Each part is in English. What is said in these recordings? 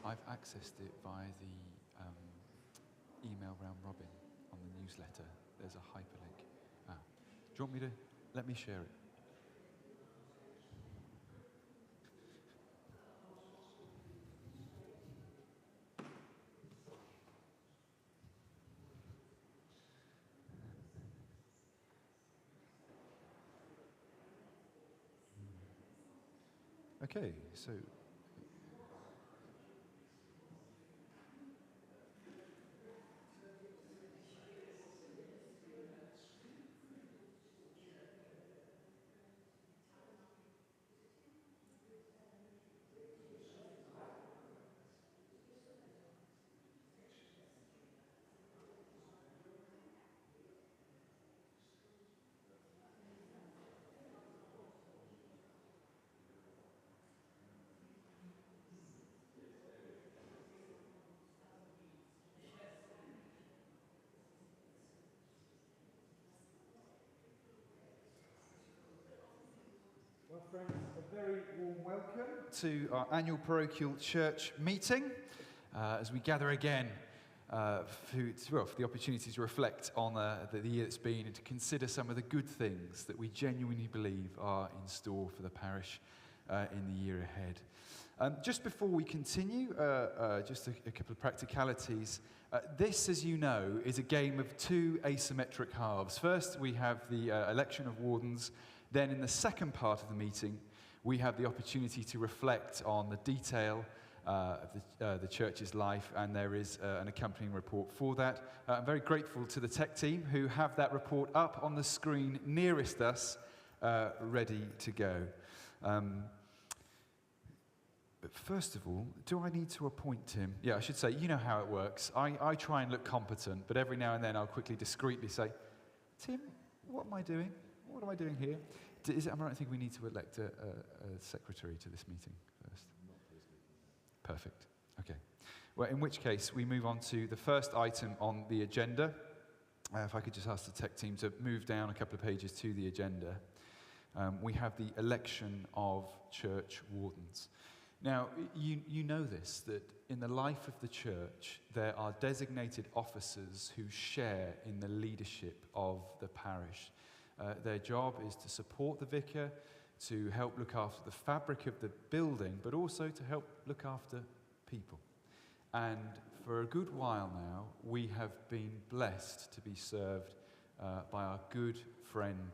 I've accessed it via the email round robin on the newsletter. There's a hyperlink. Do you want me to let me share it? Okay, so well, friends, a very warm welcome to our annual parochial church meeting as we gather again for the opportunity to reflect on the year that's been and to consider some of the good things that we genuinely believe are in store for the parish in the year ahead. Just before we continue, just a couple of practicalities. This, as you know, is a game of two asymmetric halves. First, we have the election of wardens. Then in the second part of the meeting, we have the opportunity to reflect on the detail of the church's life, and there is an accompanying report for that. I'm very grateful to the tech team who have that report up on the screen nearest us, ready to go. But first of all, do I need to appoint Tim? Yeah, I should say, you know how it works. I try and look competent, but every now and then I'll quickly discreetly say, Tim, what am I doing? What am I doing here? Am I right in thinking we need to elect a secretary to this meeting first? Perfect. Okay. Well, in which case, we move on to the first item on the agenda. If I could just ask the tech team to move down a couple of pages to the agenda. We have the election of church wardens. Now, you know this, that in the life of the church, there are designated officers who share in the leadership of the parish. Their job is to support the vicar, to help look after the fabric of the building, but also to help look after people. And for a good while now, we have been blessed to be served by our good friend,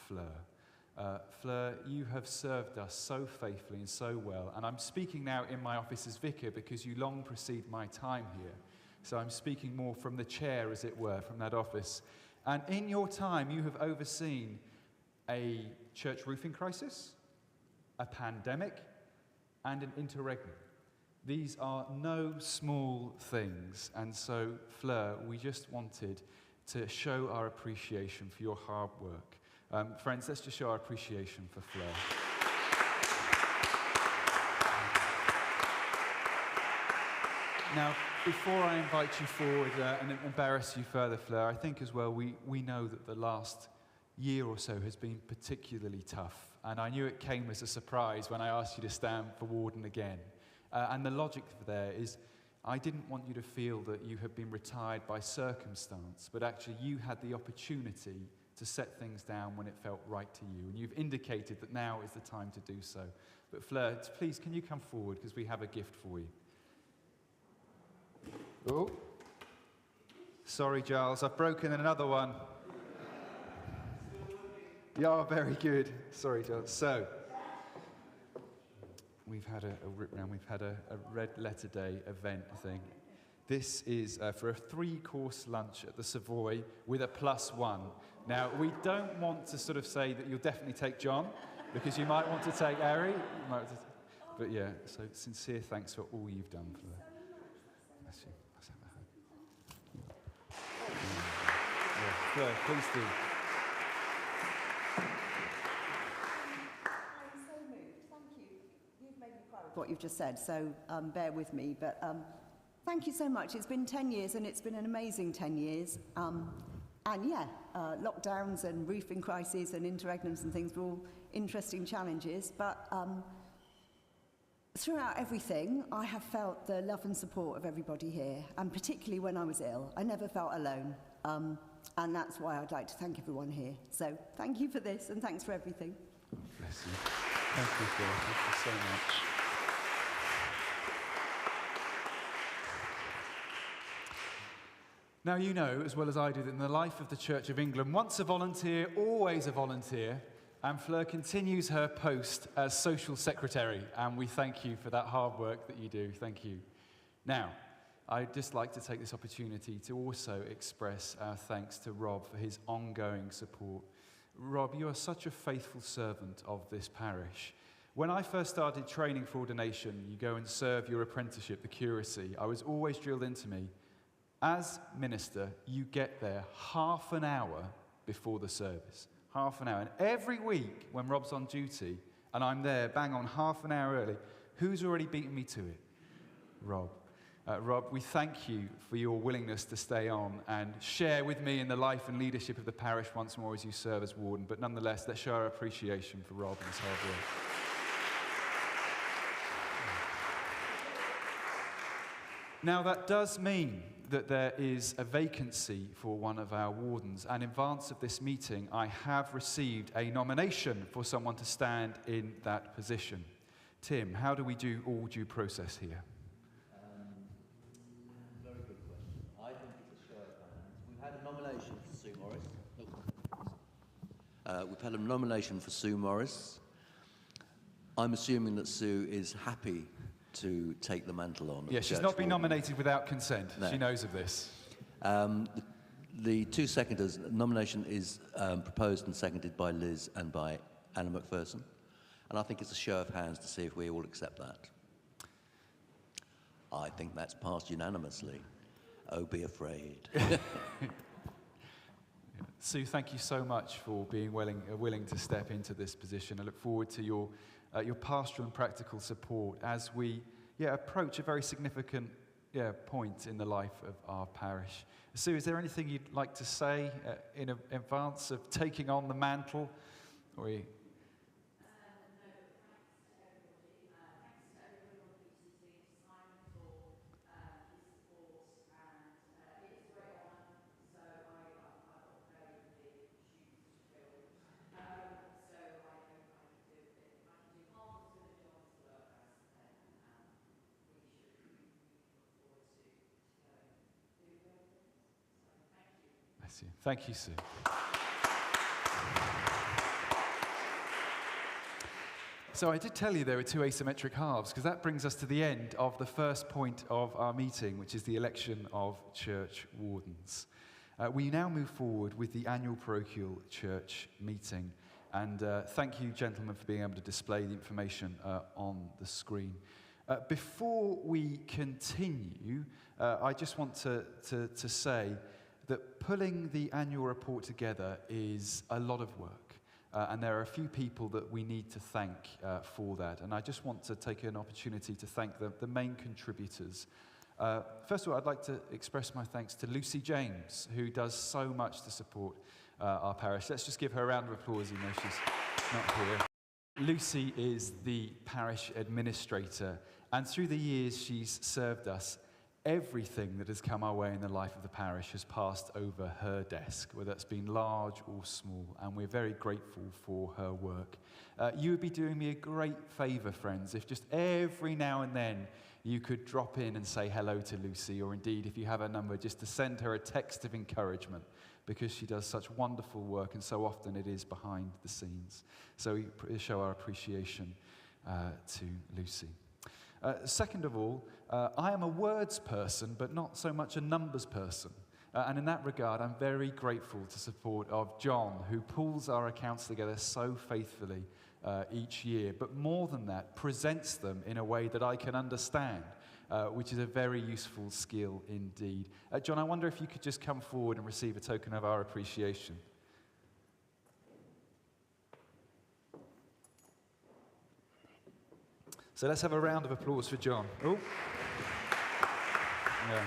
Fleur. Fleur, you have served us so faithfully and so well, and I'm speaking now in my office as vicar because you long precede my time here. So I'm speaking more from the chair, as it were, from that office. And in your time, you have overseen a church roofing crisis, a pandemic, and an interregnum. These are no small things. And so, Fleur, we just wanted to show our appreciation for your hard work. Friends, let's just show our appreciation for Fleur. Now, before I invite you forward and embarrass you further, Fleur, I think as well we know that the last year or so has been particularly tough. And I knew it came as a surprise when I asked you to stand for warden again. And the logic there is I didn't want you to feel that you had been retired by circumstance, but actually you had the opportunity to set things down when it felt right to you. And you've indicated that now is the time to do so. But Fleur, please, can you come forward because we have a gift for you. Oh, sorry, Giles, I've broken another one. You are very good. Sorry, Giles. So, we've had a rip round, we've had a red letter day event thing. This is for a 3-course lunch at the Savoy with a +1. Now, we don't want to sort of say that you'll definitely take John, because you might want to take Ari. But yeah, so sincere thanks for all you've done for that. Bless you. Let's have a hug. Yeah, Fleur, please do. I'm so moved. Thank you. You've made me proud of what you've just said, so bear with me. But thank you so much. It's been 10 years, and it's been an amazing 10 years. And yeah, lockdowns and roofing crises and interregnums and things were all interesting challenges. But Throughout everything, I have felt the love and support of everybody here, and particularly when I was ill. I never felt alone, and that's why I'd like to thank everyone here. So thank you for this, and thanks for everything. Bless you. Thank you, Phil. Thank you so much. Now, you know as well as I do that in the life of the Church of England, once a volunteer, always a volunteer, and Fleur continues her post as social secretary, and we thank you for that hard work that you do. Thank you. Now, I'd just like to take this opportunity to also express our thanks to Rob for his ongoing support. Rob, you are such a faithful servant of this parish. When I first started training for ordination, you go and serve your apprenticeship, the curacy. I was always drilled into me, as minister, you get there half an hour before the service. Half an hour. And every week when Rob's on duty and I'm there bang on half an hour early, who's already beaten me to it? Rob. Rob, we thank you for your willingness to stay on and share with me in the life and leadership of the parish once more as you serve as warden. But nonetheless, let's show our appreciation for Rob and his hard work. Now, that does mean that there is a vacancy for one of our wardens, and in advance of this meeting, I have received a nomination for someone to stand in that position. Tim, how do we do all due process here? Very good question. I think it's a show of hands. We've had a nomination for Sue Morris. We've had a nomination for Sue Morris. I'm assuming that Sue is happy to take the mantle on. Yes, she's not been nominated without consent. No. She knows of this. The two seconders, nomination is proposed and seconded by Liz and by Anna McPherson. And I think it's a show of hands to see if we all accept that. I think that's passed unanimously. Oh, be afraid. Sue, thank you so much for being willing to step into this position. I look forward to your pastoral and practical support as we approach a very significant point in the life of our parish. Sue, is there anything you'd like to say in advance of taking on the mantle? Or Thank you, Sue. So I did tell you there were two asymmetric halves, because that brings us to the end of the first point of our meeting, which is the election of church wardens. We now move forward with the annual parochial church meeting. And thank you, gentlemen, for being able to display the information on the screen. Before we continue, I just want to say that pulling the annual report together is a lot of work. And there are a few people that we need to thank for that. And I just want to take an opportunity to thank the main contributors. First of all, I'd like to express my thanks to Lucy James, who does so much to support our parish. Let's just give her a round of applause, even though she's not here. Lucy is the parish administrator, and through the years she's served us. Everything that has come our way in the life of the parish has passed over her desk, whether it's been large or small, and we're very grateful for her work. You would be doing me a great favour, friends, if just every now and then you could drop in and say hello to Lucy, or indeed, if you have her number, just to send her a text of encouragement, because she does such wonderful work, and so often it is behind the scenes. So we show our appreciation to Lucy. Second of all, I am a words person, but not so much a numbers person. And in that regard, I'm very grateful to support of John, who pulls our accounts together so faithfully each year. But more than that, presents them in a way that I can understand, which is a very useful skill indeed. John, I wonder if you could just come forward and receive a token of our appreciation. So let's have a round of applause for John. Oh. Yeah.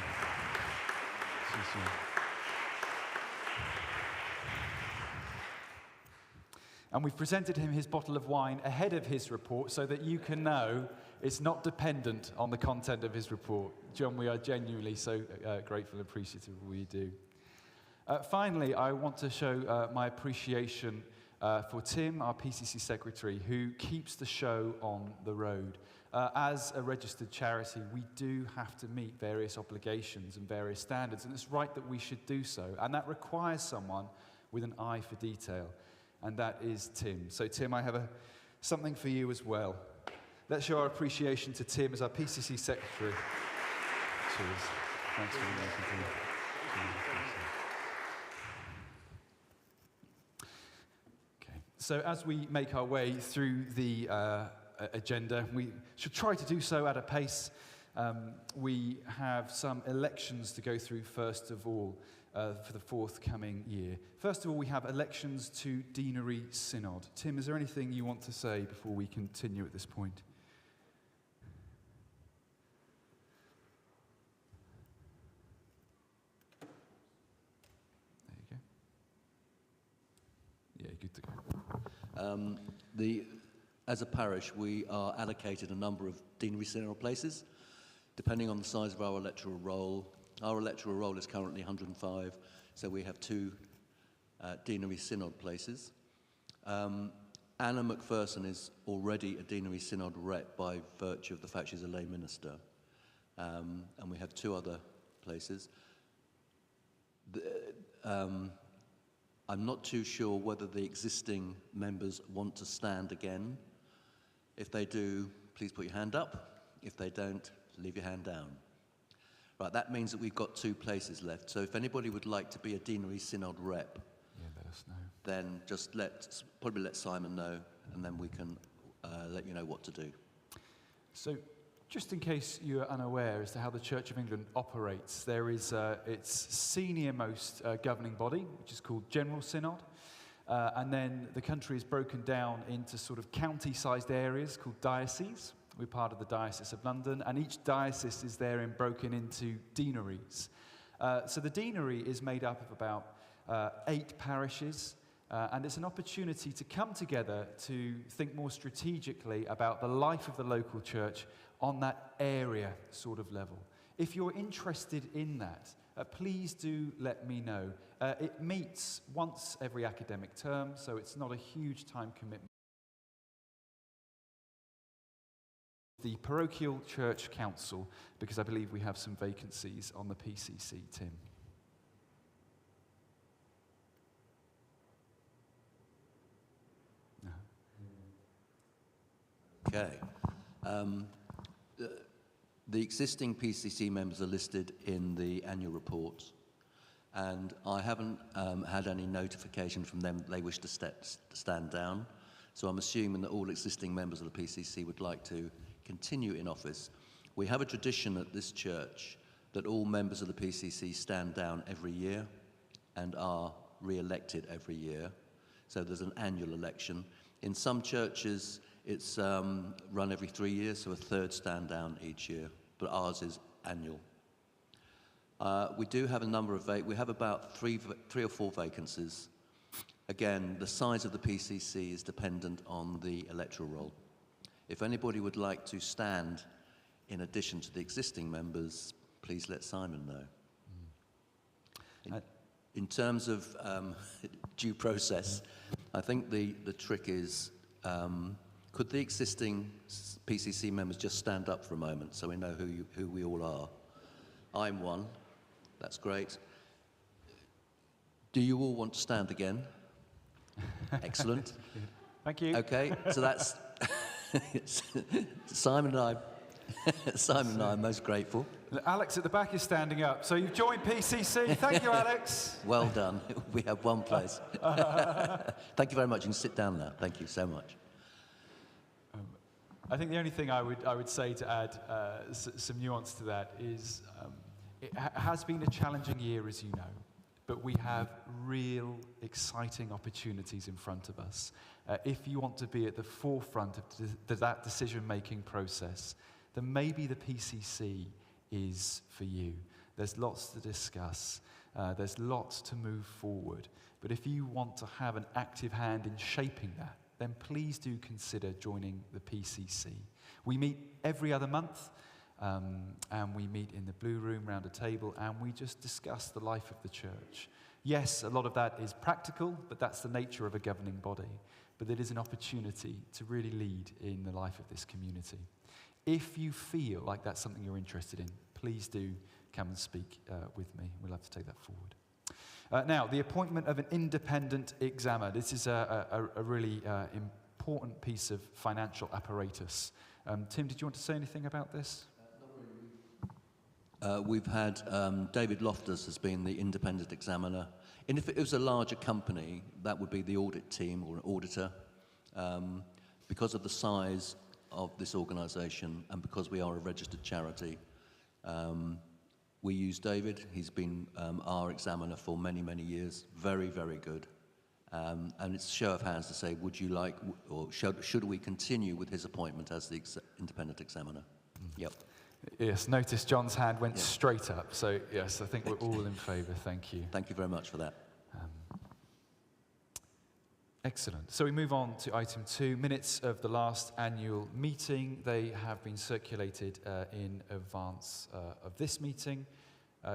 And we've presented him his bottle of wine ahead of his report so that you can know it's not dependent on the content of his report. John, we are genuinely so grateful and appreciative of what you do. Finally, I want to show my appreciation for Tim, our PCC secretary, who keeps the show on the road. As a registered charity, we do have to meet various obligations and various standards, and it's right that we should do so. And that requires someone with an eye for detail, and that is Tim. So, Tim, I have something for you as well. Let's show our appreciation to Tim as our PCC secretary. Cheers. Thanks for being here. So as we make our way through the agenda, we should try to do so at a pace. We have some elections to go through first of all for the forthcoming year. First of all, we have elections to Deanery Synod. Tim, is there anything you want to say before we continue at this point? There you go. Yeah, good to go. As a parish, we are allocated a number of deanery synod places, depending on the size of our electoral roll. Our electoral roll is currently 105, so we have 2 deanery synod places. Anna McPherson is already a deanery synod rep by virtue of the fact she's a lay minister, and we have 2 other places. I'm not too sure whether the existing members want to stand again. If they do, please put your hand up. If they don't, leave your hand down. Right, that means that we've got 2 places left. So if anybody would like to be a Deanery Synod rep, let us know. Then just probably let Simon know, and then we can let you know what to do. So, just in case you're unaware as to how the Church of England operates, there is its senior-most governing body, which is called General Synod, and then the country is broken down into sort of county-sized areas called dioceses. We're part of the Diocese of London, and each diocese is therein broken into deaneries. So the deanery is made up of about 8 parishes, and it's an opportunity to come together to think more strategically about the life of the local church on that area sort of level. If you're interested in that, please do let me know. It meets once every academic term, so it's not a huge time commitment. The Parochial Church Council, because I believe we have some vacancies on the PCC, Tim. No. Okay. The existing PCC members are listed in the annual report, and I haven't had any notification from them that they wish to stand down, so I'm assuming that all existing members of the PCC would like to continue in office. We have a tradition at this church that all members of the PCC stand down every year and are re-elected every year, so there's an annual election. In some churches, it's run every 3 years, so a third stand down each year, but ours is annual. We do have a number of we have about three or four vacancies. Again, the size of the PCC is dependent on the electoral roll. If anybody would like to stand in addition to the existing members, please let Simon know. In terms of due process, I think the trick is, could the existing PCC members just stand up for a moment so we know who we all are? I'm one. That's great. Do you all want to stand again? Excellent. Thank you. Okay, so that's Simon and I. Simon and I are most grateful. Alex at the back is standing up. So you've joined PCC. Thank you, Alex. Well done. We have one place. Thank you very much. You can sit down now. Thank you so much. I think the only thing I would say to add some nuance to that is it has been a challenging year, as you know, but we have real exciting opportunities in front of us. If you want to be at the forefront of that decision-making process, then maybe the PCC is for you. There's lots to discuss. There's lots to move forward. But if you want to have an active hand in shaping that, then please do consider joining the PCC. We meet every other month, and we meet in the Blue Room round a table, and we just discuss the life of the church. Yes, a lot of that is practical, but that's the nature of a governing body. But it is an opportunity to really lead in the life of this community. If you feel like that's something you're interested in, please do come and speak with me. We'd love to take that forward. Now, the appointment of an independent examiner. This is a really important piece of financial apparatus. Tim, did you want to say anything about this? We've had David Loftus has been the independent examiner. And if it was a larger company, that would be the audit team or an auditor. Because of the size of this organisation and because we are a registered charity, we use David. He's been our examiner for many, many years. Very, very good. And it's a show of hands to say, would you like, or should we continue with his appointment as the independent examiner? Yep. Yes, notice John's hand went straight up. So, yes, I think we're all in favour. Thank you. Thank you very much for that. Excellent. So we move on to item 2, minutes of the last annual meeting. They have been circulated in advance of this meeting.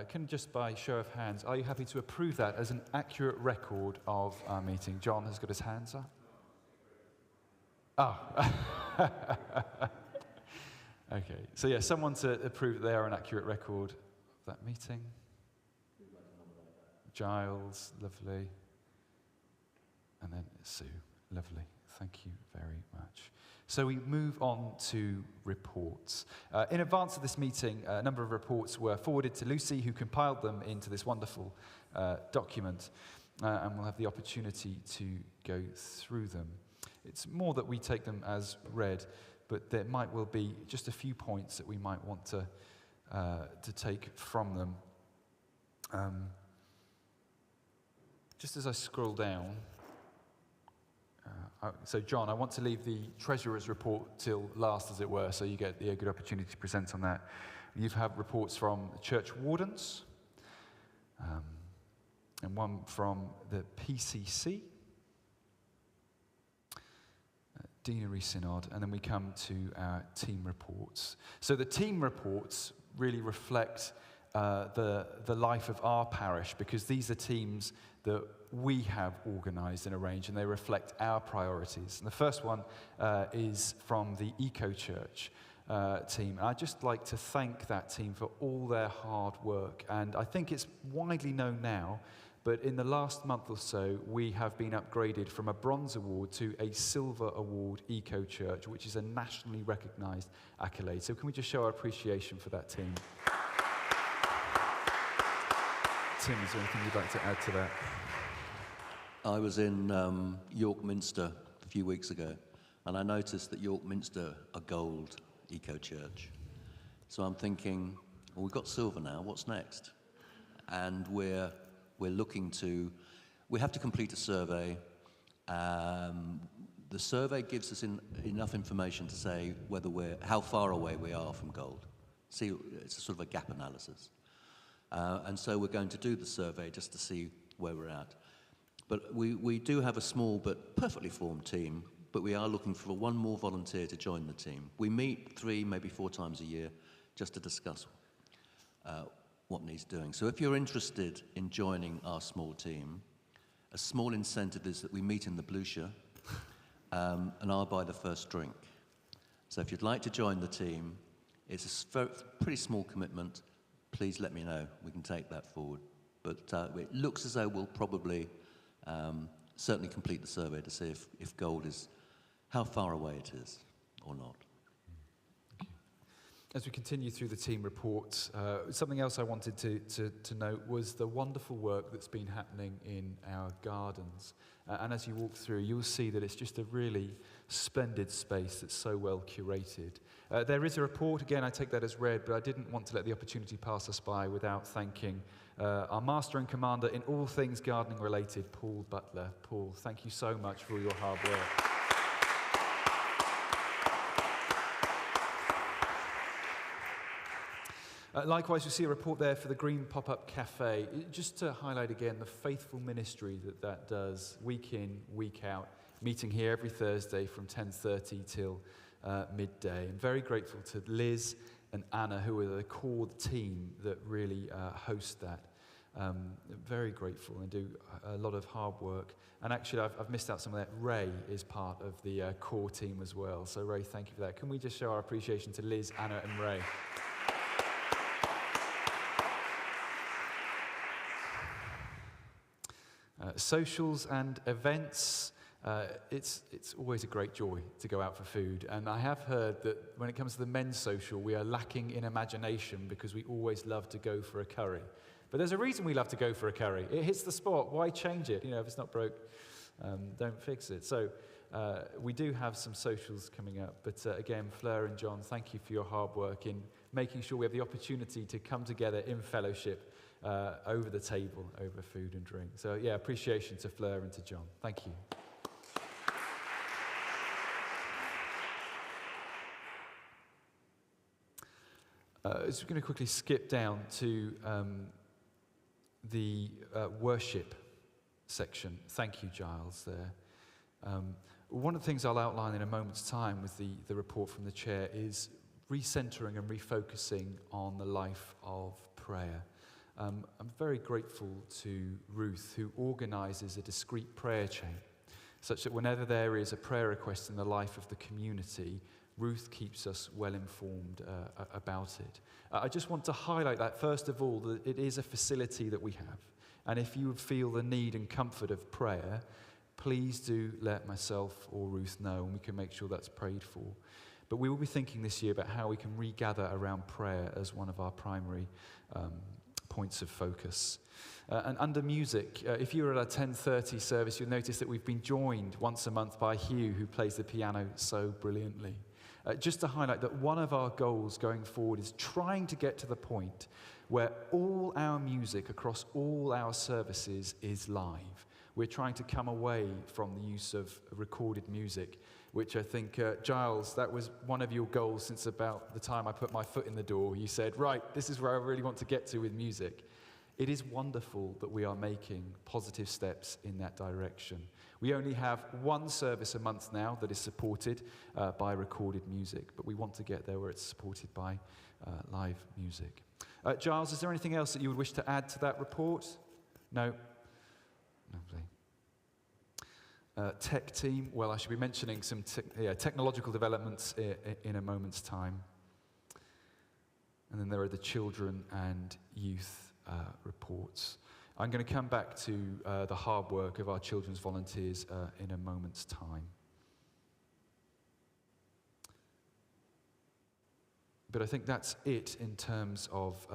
Can just by show of hands, are you happy to approve that as an accurate record of our meeting? John has got his hands up. Oh. Okay. So yeah, someone to approve that they are an accurate record of that meeting. Giles, lovely. And then Sue, lovely. Thank you very much. So we move on to reports. In advance of this meeting, a number of reports were forwarded to Lucy, who compiled them into this wonderful document, and we'll have the opportunity to go through them. It's more that we take them as read, but there might well be just a few points that we might want to take from them. Just as I scroll down, so John, I want to leave the Treasurer's report till last, as it were, so you get a good opportunity to present on that. You've had reports from the church wardens, and one from the PCC, Deanery Synod, and then we come to our team reports. So the team reports really reflect the life of our parish, because these are teams that we have organised and arranged, and they reflect our priorities. And the first one is from the Eco Church team. And I'd just like to thank that team for all their hard work. And I think it's widely known now, but in the last month or so, we have been upgraded from a bronze award to a silver award Eco Church, which is a nationally recognised accolade. So can we just show our appreciation for that team? Tim, is there anything you'd like to add to that? I was in York Minster a few weeks ago, and I noticed that York Minster are gold Eco Church. So I'm thinking, well, we've got silver now, what's next? And we're looking to, we have to complete a survey. The survey gives us enough information to say how far away we are from gold. See, it's a sort of a gap analysis. And so we're going to do the survey just to see where we're at. But we do have a small but perfectly formed team, but we are looking for one more volunteer to join the team. We meet 3, maybe 4 times a year just to discuss what needs doing. So if you're interested in joining our small team, a small incentive is that we meet in the Blucher, and I'll buy the first drink. So if you'd like to join the team, it's a pretty small commitment. Please let me know. We can take that forward. But it looks as though we'll probably certainly complete the survey to see if gold is, how far away it is or not. As we continue through the team reports, something else I wanted to note was the wonderful work that's been happening in our gardens. And as you walk through, you'll see that it's just a really splendid space that's so well curated. There is a report, again, I take that as read, but I didn't want to let the opportunity pass us by without thanking our master and commander in all things gardening related, Paul Butler. Paul, thank you so much for all your hard work. Likewise, you'll see a report there for the Green Pop-Up Cafe. Just to highlight again the faithful ministry that does week in, week out, meeting here every Thursday from 10:30 till midday. I'm very grateful to Liz and Anna, who are the core team that really host that. Very grateful and do a lot of hard work. And actually, I've missed out some of that. Ray is part of the core team as well. So Ray, thank you for that. Can we just show our appreciation to Liz, Anna and Ray? Socials and events. It's always a great joy to go out for food. And I have heard that when it comes to the men's social, we are lacking in imagination because we always love to go for a curry. But there's a reason we love to go for a curry. It hits the spot. Why change it? If it's not broke, don't fix it. So we do have some socials coming up. But again, Fleur and John, thank you for your hard work in making sure we have the opportunity to come together in fellowship over the table, over food and drink. So yeah, appreciation to Fleur and to John. Thank you. So we're going to quickly skip down to the worship section. Thank you, Giles, there. One of the things I'll outline in a moment's time with the report from the chair is recentering and refocusing on the life of prayer. I'm very grateful to Ruth, who organises a discreet prayer chain, such that whenever there is a prayer request in the life of the community, Ruth keeps us well informed about it. I just want to highlight that, first of all, that it is a facility that we have. And if you feel the need and comfort of prayer, please do let myself or Ruth know, and we can make sure that's prayed for. But we will be thinking this year about how we can regather around prayer as one of our primary points of focus. And under music, if you were at our 10:30 service, you'll notice that we've been joined once a month by Hugh, who plays the piano so brilliantly. Just to highlight that one of our goals going forward is trying to get to the point where all our music across all our services is live. We're trying to come away from the use of recorded music, which I think, Giles, that was one of your goals since about the time I put my foot in the door. You said, right, this is where I really want to get to with music. It is wonderful that we are making positive steps in that direction. We only have one service a month now that is supported by recorded music, but we want to get there where it's supported by live music. Giles, is there anything else that you would wish to add to that report? No? Lovely. Tech team, well, I should be mentioning some technological developments in a moment's time. And then there are the children and youth reports. I'm going to come back to the hard work of our children's volunteers in a moment's time. But I think that's it in terms of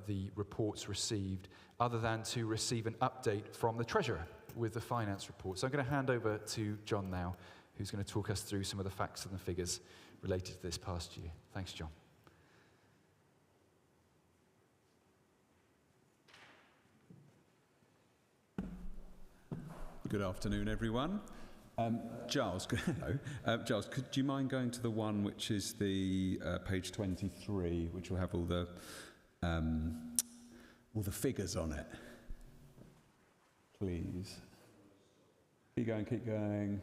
the reports received, other than to receive an update from the Treasurer with the finance report. So I'm going to hand over to John now, who's going to talk us through some of the facts and the figures related to this past year. Thanks, John. Good afternoon, everyone. Giles, Giles, do you mind going to the one which is the page 23, which will have all the figures on it, please? Keep going, keep going,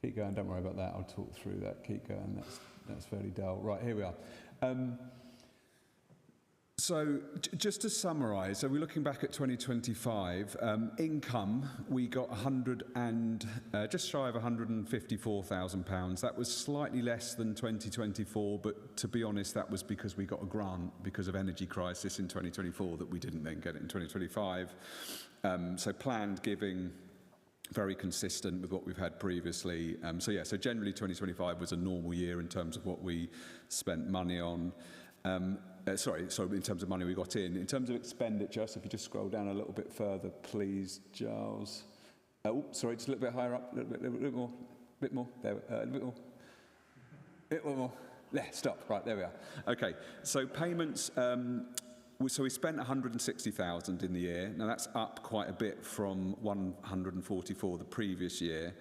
keep going. Don't worry about that. I'll talk through that. Keep going. That's fairly dull. Right, here we are. So just to summarise, so we're looking back at 2025. Income, we got just shy of £154,000. That was slightly less than 2024, but to be honest, that was because we got a grant because of energy crisis in 2024 that we didn't then get it in 2025. So planned giving, very consistent with what we've had previously. So generally 2025 was a normal year in terms of what we spent money on. In terms of money we got in. In terms of expenditure, so if you just scroll down a little bit further, please, Giles. Just a little bit higher up, a little bit more, there, a little bit more. There, stop, right, there we are. Okay, so payments, so we spent 160,000 in the year. Now that's up quite a bit from 144 the previous year.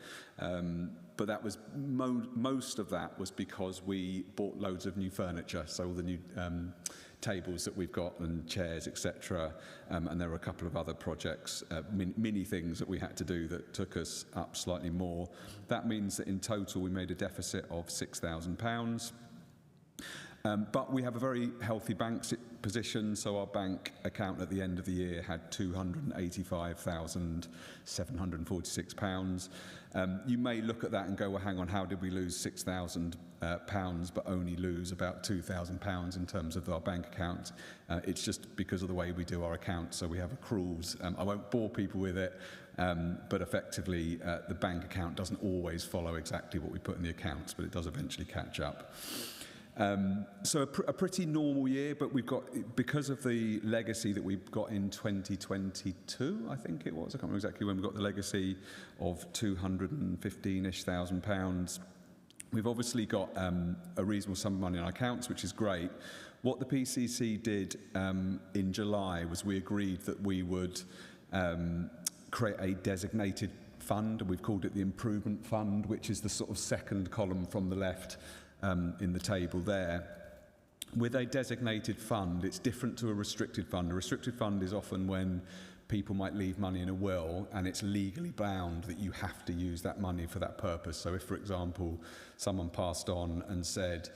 But that was most of that was because we bought loads of new furniture, so all the tables that we've got and chairs, etc. And there were a couple of other projects, mini things that we had to do that took us up slightly more. That means that in total we made a deficit of £6,000. But we have a very healthy bank position, so our bank account at the end of the year had £285,746. You may look at that and go, well, hang on, how did we lose £6,000 but only lose about £2,000 in terms of our bank account? It's just because of the way we do our accounts, so we have accruals. I won't bore people with it, but effectively the bank account doesn't always follow exactly what we put in the accounts, but it does eventually catch up. So a pretty normal year, but we've got, because of the legacy that we've got in 2022, I think it was, I can't remember exactly when we got the legacy of £215,000-ish, we've obviously got a reasonable sum of money in our accounts, which is great. What the PCC did in July was we agreed that we would create a designated fund, and we've called it the Improvement Fund, which is the sort of second column from the left in the table there. With a designated fund, it's different to a restricted fund. A restricted fund is often when people might leave money in a will and it's legally bound that you have to use that money for that purpose. So if, for example, someone passed on and said,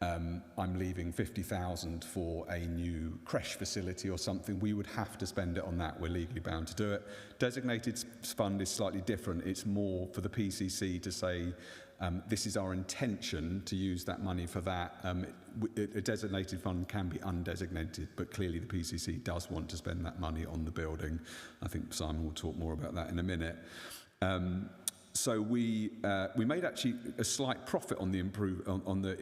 I'm leaving £50,000 for a new creche facility or something, we would have to spend it on that. We're legally bound to do it. Designated fund is slightly different. It's more for the PCC to say, this is our intention to use that money for that. A designated fund can be undesignated, but clearly the PCC does want to spend that money on the building. I think Simon will talk more about that in a minute. So we made actually a slight profit on the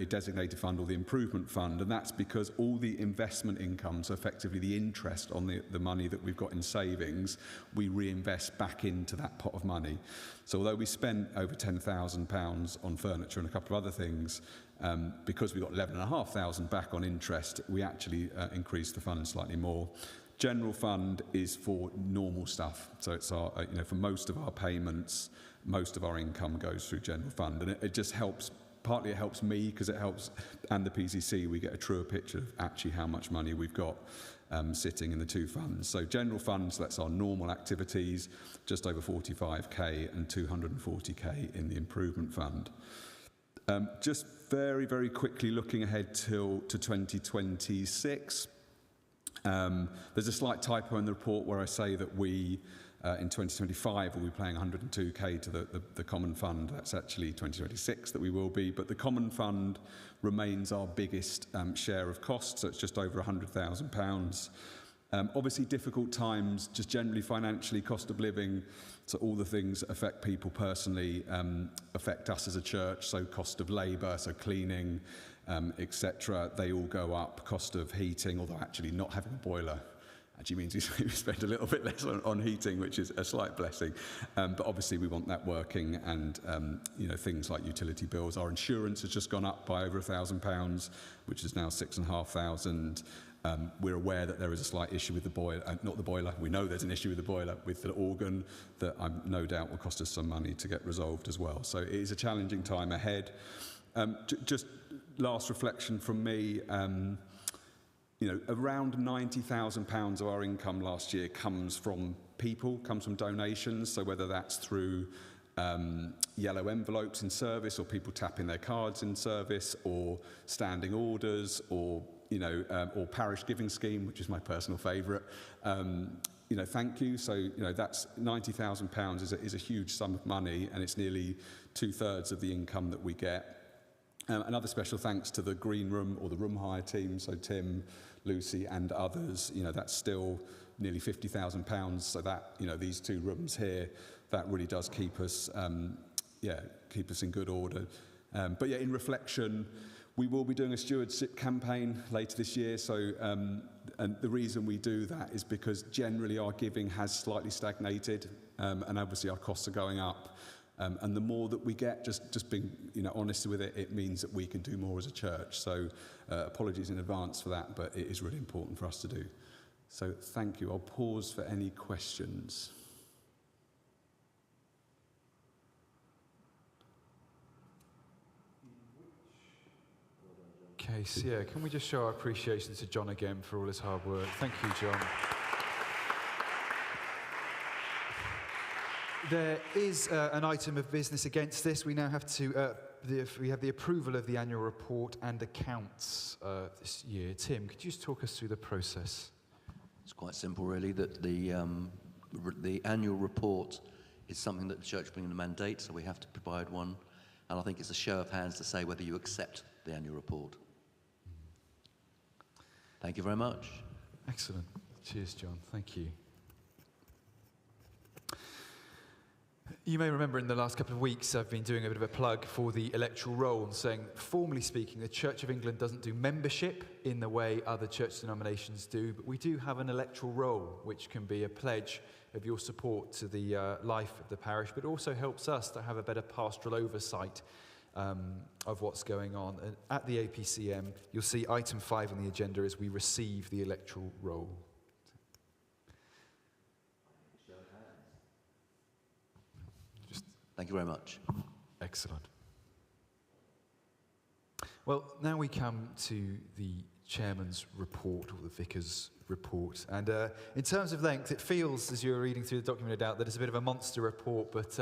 designated fund or the improvement fund, and that's because all the investment income, so effectively the interest on the money that we've got in savings, we reinvest back into that pot of money. So although we spent over £10,000 on furniture and a couple of other things, because we got £11,500 back on interest, we actually increased the fund slightly more. General fund is for normal stuff, so it's our, for most of our payments, most of our income goes through general fund, and it just helps. Partly it helps me because it helps, and the PCC, we get a truer picture of actually how much money we've got sitting in the two funds. So general funds, that's our normal activities, just over 45k, and 240k in the improvement fund. Just very, very quickly looking ahead to 2026. There's a slight typo in the report where I say that we in 2025 we'll be paying 102k to the common fund. That's actually 2026 that we will be, but the common fund remains our biggest share of costs, so it's just over £100,000. Obviously difficult times, just generally financially, cost of living, so all the things that affect people personally affect us as a church, so cost of labour, so cleaning, etc. They all go up. Cost of heating, although actually not having a boiler actually means we spend a little bit less on heating, which is a slight blessing. But obviously we want that working, and things like utility bills. Our insurance has just gone up by over £1,000, which is now £6,500. We're aware that there is a slight issue with the boiler, not the boiler. We know there's an issue with the boiler, with the organ, that no doubt will cost us some money to get resolved as well. So it is a challenging time ahead. Just last reflection from me, around £90,000 of our income last year comes from people, comes from donations, so whether that's through yellow envelopes in service, or people tapping their cards in service, or standing orders, or parish giving scheme, which is my personal favourite. Thank you. So, that's £90,000 is a huge sum of money, and it's nearly 2/3 of the income that we get. Another special thanks to the green room or the room hire team, so Tim, Lucy and others. That's still nearly £50,000, so that, these two rooms here, that really does keep us in good order. But yeah, in reflection, we will be doing a stewardship campaign later this year, so and the reason we do that is because generally our giving has slightly stagnated, and obviously our costs are going up. And the more that we get, just being honest with it, it means that we can do more as a church. So apologies in advance for that, but it is really important for us to do. So thank you. I'll pause for any questions. Okay, case, yeah, can we just show our appreciation to John again for all his hard work? Thank you, John. There is an item of business against this. We now have to, we have the approval of the annual report and accounts this year. Tim, could you just talk us through the process? It's quite simple, really, that the annual report is something that the church brings in a mandate, so we have to provide one. And I think it's a show of hands to say whether you accept the annual report. Thank you very much. Excellent. Cheers, John. Thank you. You may remember in the last couple of weeks I've been doing a bit of a plug for the electoral roll and saying, formally speaking, the Church of England doesn't do membership in the way other church denominations do, but we do have an electoral roll, which can be a pledge of your support to the life of the parish, but also helps us to have a better pastoral oversight of what's going on. And at the APCM, you'll see item 5 on the agenda as we receive the electoral roll. Thank you very much. Excellent. Well, now we come to the chairman's report, or the vicar's report. And in terms of length, it feels, as you were reading through the document, no doubt, that it's a bit of a monster report, but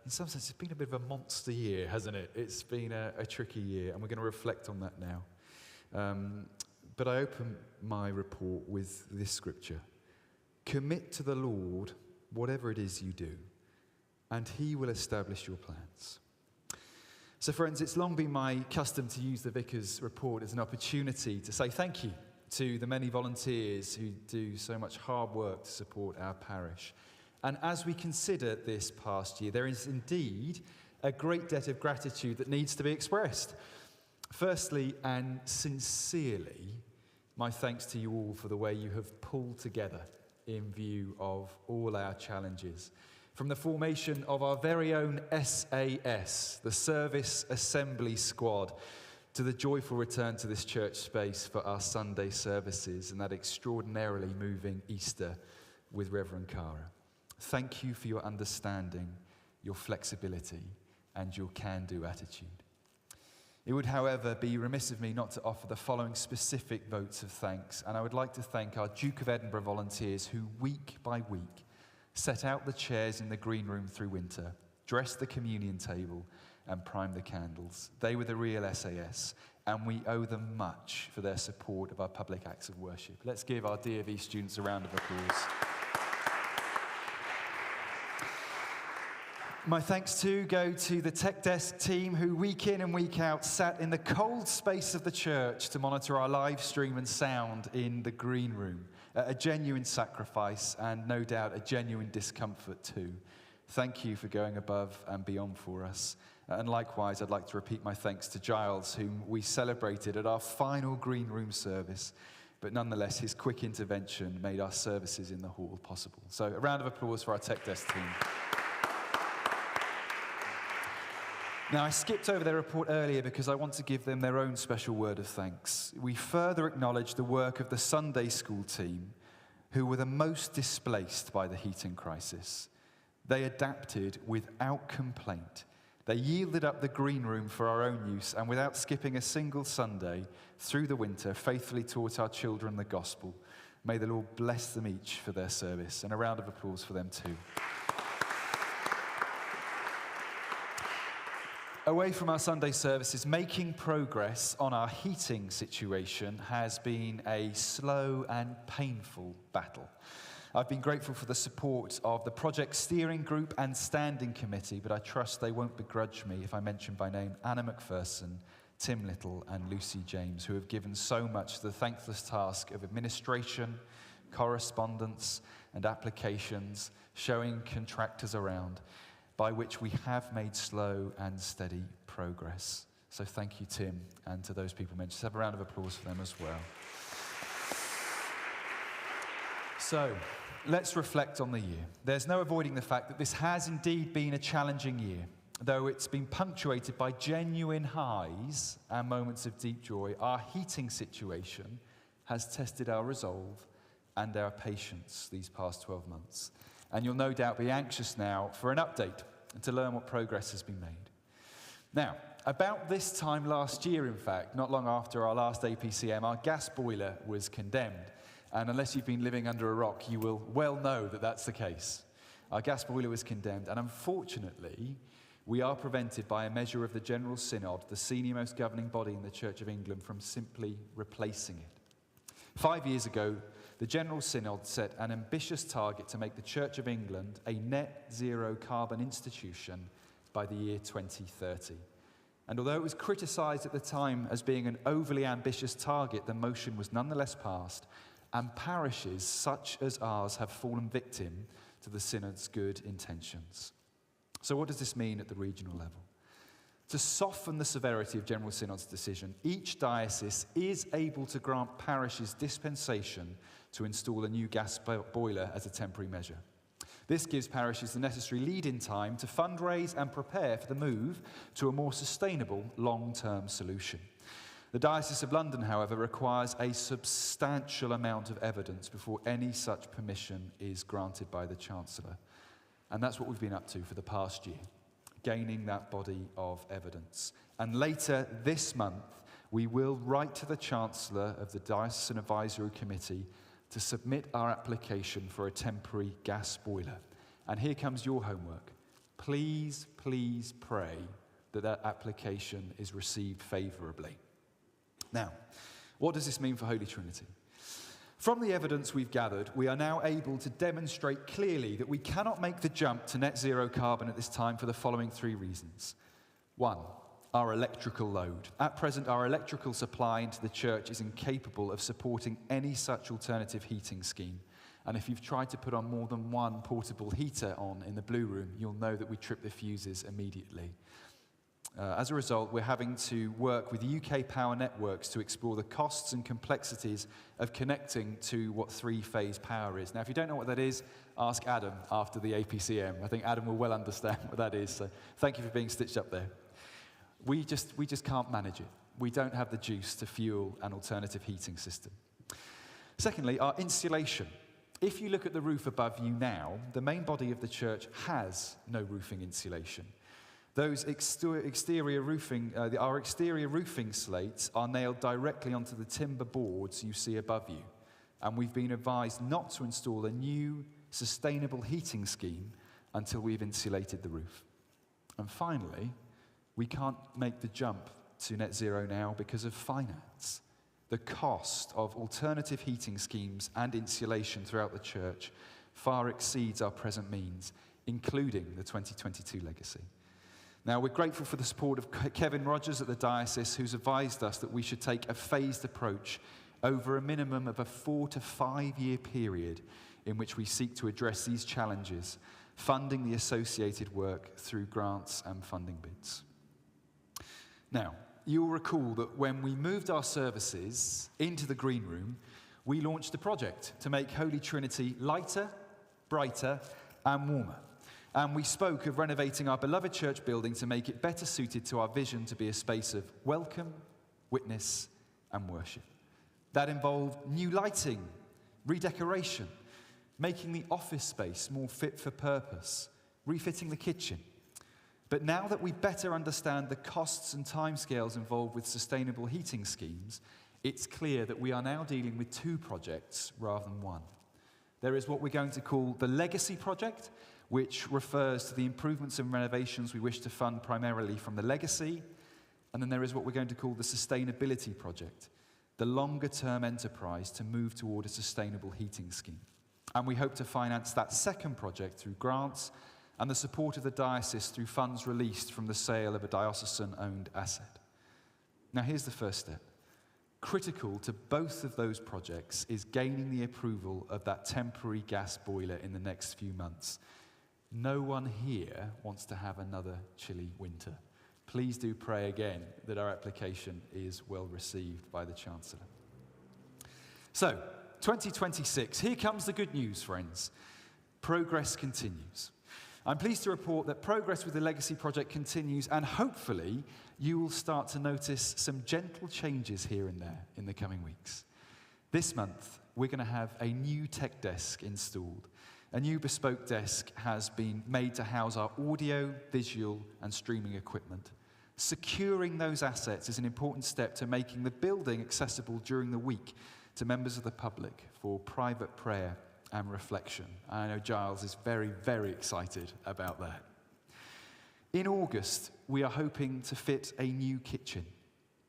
in some sense, it's been a bit of a monster year, hasn't it? It's been a tricky year, and we're going to reflect on that now. But I open my report with this scripture. Commit to the Lord whatever it is you do, and he will establish your plans. So friends, it's long been my custom to use the Vicar's report as an opportunity to say thank you to the many volunteers who do so much hard work to support our parish. And as we consider this past year, there is indeed a great debt of gratitude that needs to be expressed. Firstly and sincerely, my thanks to you all for the way you have pulled together in view of all our challenges. From the formation of our very own SAS, the Service Assembly Squad, to the joyful return to this church space for our Sunday services and that extraordinarily moving Easter with Reverend Cara. Thank you for your understanding, your flexibility, and your can-do attitude. It would, however, be remiss of me not to offer the following specific votes of thanks, and I would like to thank our Duke of Edinburgh volunteers who, week by week, set out the chairs in the green room through winter, dressed the communion table, and primed the candles. They were the real SAS, and we owe them much for their support of our public acts of worship. Let's give our DofE students a round of applause. My thanks too go to the tech desk team who week in and week out sat in the cold space of the church to monitor our live stream and sound in the green room. A genuine sacrifice and no doubt a genuine discomfort too. Thank you for going above and beyond for us. And likewise, I'd like to repeat my thanks to Giles, whom we celebrated at our final green room service. But nonetheless, his quick intervention made our services in the hall possible. So a round of applause for our tech desk team. Now, I skipped over their report earlier because I want to give them their own special word of thanks. We further acknowledge the work of the Sunday school team, who were the most displaced by the heating crisis. They adapted without complaint. They yielded up the green room for our own use, and without skipping a single Sunday through the winter, faithfully taught our children the gospel. May the Lord bless them each for their service, and a round of applause for them too. Away from our Sunday services, making progress on our heating situation has been a slow and painful battle. I've been grateful for the support of the project steering group and standing committee, but I trust they won't begrudge me if I mention by name Anna McPherson, Tim Little and Lucy James, who have given so much to the thankless task of administration, correspondence and applications, showing contractors around, by which we have made slow and steady progress. So thank you, Tim, and to those people mentioned. Let's have a round of applause for them as well. So, let's reflect on the year. There's no avoiding the fact that this has indeed been a challenging year. Though it's been punctuated by genuine highs and moments of deep joy, our heating situation has tested our resolve and our patience these past 12 months. And you'll no doubt be anxious now for an update and to learn what progress has been made. Now, about this time last year, in fact, not long after our last APCM, our gas boiler was condemned. And unless you've been living under a rock, you will well know that that's the case. Our gas boiler was condemned, and unfortunately, we are prevented by a measure of the General Synod, the senior-most governing body in the Church of England, from simply replacing it. 5 years ago, the General Synod set an ambitious target to make the Church of England a net zero carbon institution by the year 2030. And although it was criticised at the time as being an overly ambitious target, the motion was nonetheless passed, and parishes such as ours have fallen victim to the Synod's good intentions. So what does this mean at the regional level? To soften the severity of General Synod's decision, each diocese is able to grant parishes dispensation to install a new gas boiler as a temporary measure. This gives parishes the necessary lead-in time to fundraise and prepare for the move to a more sustainable long-term solution. The Diocese of London, however, requires a substantial amount of evidence before any such permission is granted by the Chancellor. And that's what we've been up to for the past year, gaining that body of evidence. And later this month, we will write to the Chancellor of the Diocesan Advisory Committee to submit our application for a temporary gas boiler. And here comes your homework. Please, please pray that that application is received favourably. Now, what does this mean for Holy Trinity? From the evidence we've gathered, we are now able to demonstrate clearly that we cannot make the jump to net zero carbon at this time for the following 3 reasons. 1, our electrical load. At present, our electrical supply into the church is incapable of supporting any such alternative heating scheme. And if you've tried to put on more than one portable heater on in the Blue Room, you'll know that we trip the fuses immediately. As a result, we're having to work with UK power networks to explore the costs and complexities of connecting to what 3-phase power is. Now, if you don't know what that is, ask Adam after the APCM. I think Adam will well understand what that is. So thank you for being stitched up there. We just can't manage it. We don't have the juice to fuel an alternative heating system. Secondly, our insulation. If you look at the roof above you now, the main body of the church has no roofing insulation. Those exterior roofing, our exterior roofing slates are nailed directly onto the timber boards you see above you. And we've been advised not to install a new sustainable heating scheme until we've insulated the roof. And finally, we can't make the jump to net zero now because of finance. The cost of alternative heating schemes and insulation throughout the church far exceeds our present means, including the 2022 legacy. Now, we're grateful for the support of Kevin Rogers at the diocese, who's advised us that we should take a phased approach over a minimum of a 4 to 5 year period in which we seek to address these challenges, funding the associated work through grants and funding bids. Now, you'll recall that when we moved our services into the green room, we launched a project to make Holy Trinity lighter, brighter, and warmer. And we spoke of renovating our beloved church building to make it better suited to our vision to be a space of welcome, witness, and worship. That involved new lighting, redecoration, making the office space more fit for purpose, refitting the kitchen. But now that we better understand the costs and timescales involved with sustainable heating schemes, it's clear that we are now dealing with 2 projects rather than 1. There is what we're going to call the Legacy Project, which refers to the improvements and renovations we wish to fund primarily from the legacy. And then there is what we're going to call the Sustainability Project, the longer-term enterprise to move toward a sustainable heating scheme. And we hope to finance that second project through grants and the support of the diocese through funds released from the sale of a diocesan-owned asset. Now, here's the first step. Critical to both of those projects is gaining the approval of that temporary gas boiler in the next few months. No one here wants to have another chilly winter. Please do pray again that our application is well received by the Chancellor. So, 2026, here comes the good news, friends. Progress continues. I'm pleased to report that progress with the Legacy Project continues, and hopefully you will start to notice some gentle changes here and there in the coming weeks. This month, we're going to have a new tech desk installed. A new bespoke desk has been made to house our audio, visual, and streaming equipment. Securing those assets is an important step to making the building accessible during the week to members of the public for private prayer and reflection. I know Giles is very, very excited about that. In August, we are hoping to fit a new kitchen.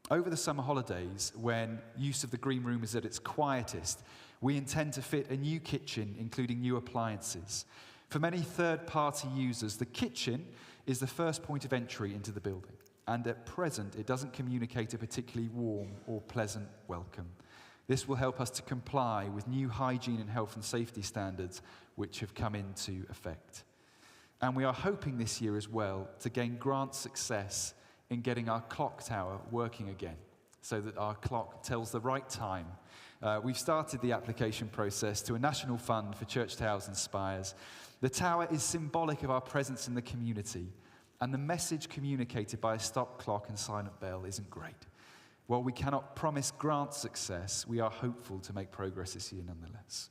Over the summer holidays, when use of the green room is at its quietest, we intend to fit a new kitchen, including new appliances. For many third-party users, the kitchen is the first point of entry into the building, and at present, it doesn't communicate a particularly warm or pleasant welcome. This will help us to comply with new hygiene and health and safety standards which have come into effect. And we are hoping this year as well to gain grant success in getting our clock tower working again, so that our clock tells the right time. We've started the application process to a national fund for church towers and spires. The tower is symbolic of our presence in the community, and the message communicated by a stop clock and silent bell isn't great. While we cannot promise grant success, we are hopeful to make progress this year nonetheless.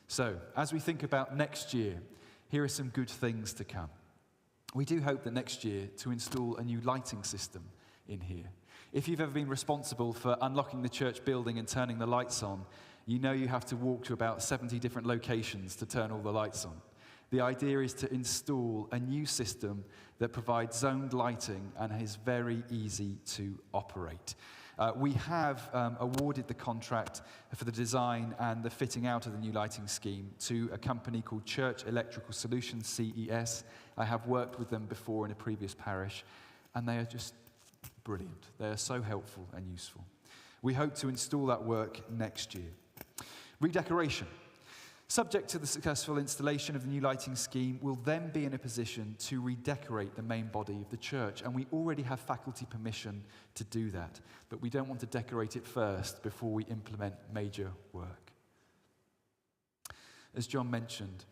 So, as we think about next year, here are some good things to come. We do hope that next year to install a new lighting system in here. If you've ever been responsible for unlocking the church building and turning the lights on, you know you have to walk to about 70 different locations to turn all the lights on. The idea is to install a new system that provides zoned lighting and is very easy to operate. We have awarded the contract for the design and the fitting out of the new lighting scheme to a company called Church Electrical Solutions, CES. I have worked with them before in a previous parish, and they are just brilliant. They are so helpful and useful. We hope to install that work next year. Redecoration. Subject to the successful installation of the new lighting scheme, we'll then be in a position to redecorate the main body of the church, and we already have faculty permission to do that, but we don't want to decorate it first before we implement major work. As John mentioned,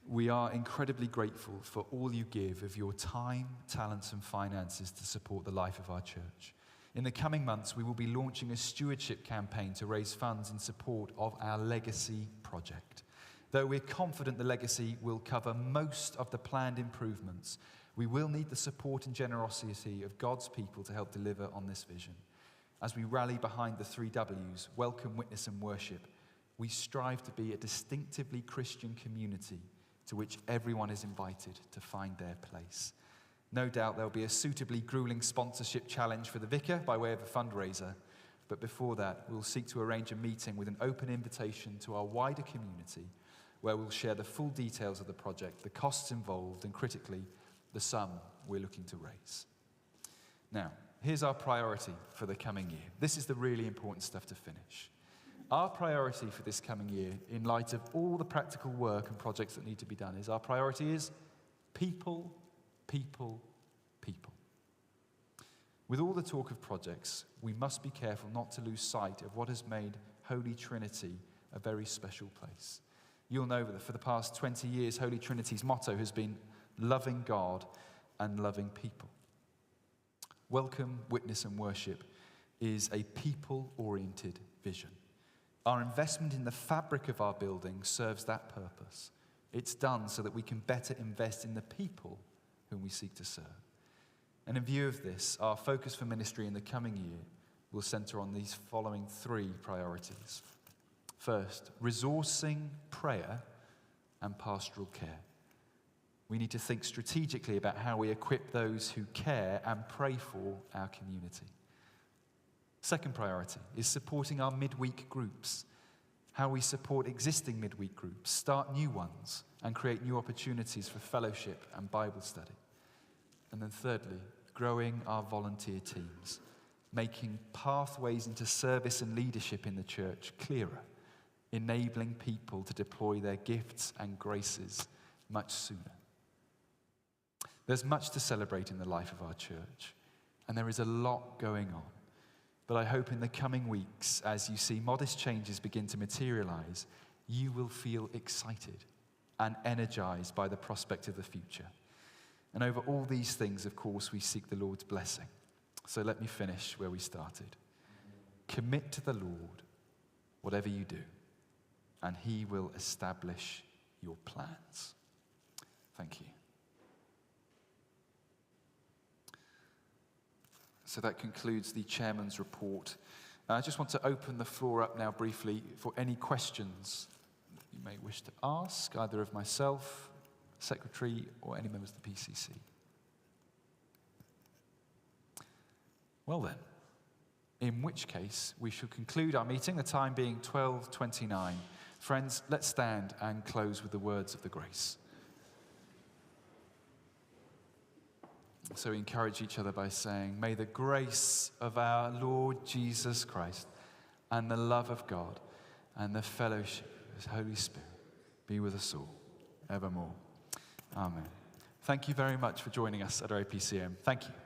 we are incredibly grateful for all you give of your time, talents, and finances to support the life of our church. In the coming months, we will be launching a stewardship campaign to raise funds in support of our legacy project. Though we're confident the legacy will cover most of the planned improvements, we will need the support and generosity of God's people to help deliver on this vision. As we rally behind the 3 W's, welcome, witness, and worship, we strive to be a distinctively Christian community to which everyone is invited to find their place. No doubt there'll be a suitably grueling sponsorship challenge for the vicar by way of a fundraiser, but before that, we'll seek to arrange a meeting with an open invitation to our wider community, where we'll share the full details of the project, the costs involved, and critically, the sum we're looking to raise. Now, here's our priority for the coming year. This is the really important stuff to finish. Our priority for this coming year, in light of all the practical work and projects that need to be done, is people, people, people. With all the talk of projects, we must be careful not to lose sight of what has made Holy Trinity a very special place. You'll know that for the past 20 years, Holy Trinity's motto has been loving God and loving people. Welcome, witness, and worship is a people-oriented vision. Our investment in the fabric of our building serves that purpose. It's done so that we can better invest in the people whom we seek to serve. And in view of this, our focus for ministry in the coming year will center on these following 3 priorities. First, resourcing prayer and pastoral care. We need to think strategically about how we equip those who care and pray for our community. Second priority is supporting our midweek groups, how we support existing midweek groups, start new ones, and create new opportunities for fellowship and Bible study. And then thirdly, growing our volunteer teams, making pathways into service and leadership in the church clearer, enabling people to deploy their gifts and graces much sooner. There's much to celebrate in the life of our church, and there is a lot going on. But I hope in the coming weeks, as you see modest changes begin to materialize, you will feel excited and energized by the prospect of the future. And over all these things, of course, we seek the Lord's blessing. So let me finish where we started. Commit to the Lord whatever you do, and he will establish your plans. Thank you. So that concludes the chairman's report. I just want to open the floor up now briefly for any questions that you may wish to ask, either of myself, Secretary, or any members of the PCC. Well then, in which case we shall conclude our meeting, the time being 12:29. Friends, let's stand and close with the words of the grace. So we encourage each other by saying, may the grace of our Lord Jesus Christ and the love of God and the fellowship of His Holy Spirit be with us all evermore. Amen. Thank you very much for joining us at our APCM. Thank you.